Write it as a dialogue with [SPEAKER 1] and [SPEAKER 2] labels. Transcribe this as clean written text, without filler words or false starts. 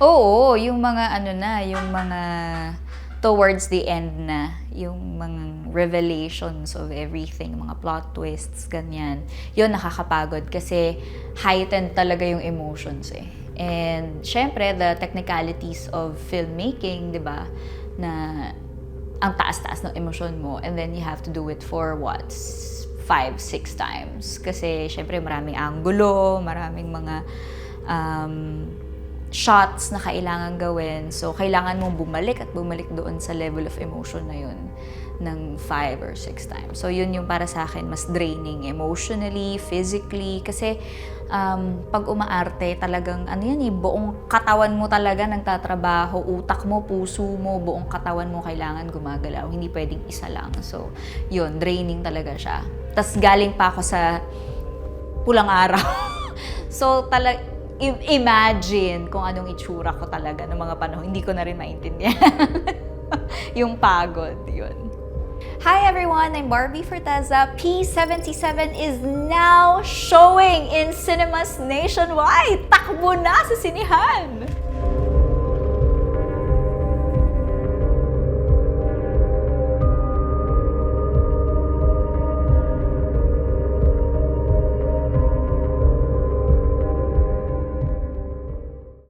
[SPEAKER 1] Oo, yung mga ano na, yung mga towards the end na, yung mga revelations of everything, mga plot twists, ganyan. Yun, nakakapagod kasi heightened talaga yung emotions eh. And syempre, the technicalities of filmmaking, di ba, na ang taas-taas ng emosyon mo, and then you have to do it for what? 5, 6 times. Kasi syempre maraming anggulo, maraming mga shots na kailangan gawin. So, kailangan mong bumalik at bumalik doon sa level of emotion na yun ng 5 or 6 times. So, yun yung para sa akin mas draining emotionally, physically. Kasi, pag umaarte, talagang, ano yan buong katawan mo talaga nagtatrabaho. Utak mo, puso mo, buong katawan mo kailangan gumagalaw. Hindi pwedeng isa lang. So, yun, draining talaga siya. Tas galing pa ako sa pulang araw. So, imagine kung anong itsura ko talaga ng mga panahon. Hindi ko na rin maintindihan. Yung pagod, yun. Hi everyone, I'm Barbie Forteza. P77 is now showing in cinemas nationwide. Takbo na sa sinihan!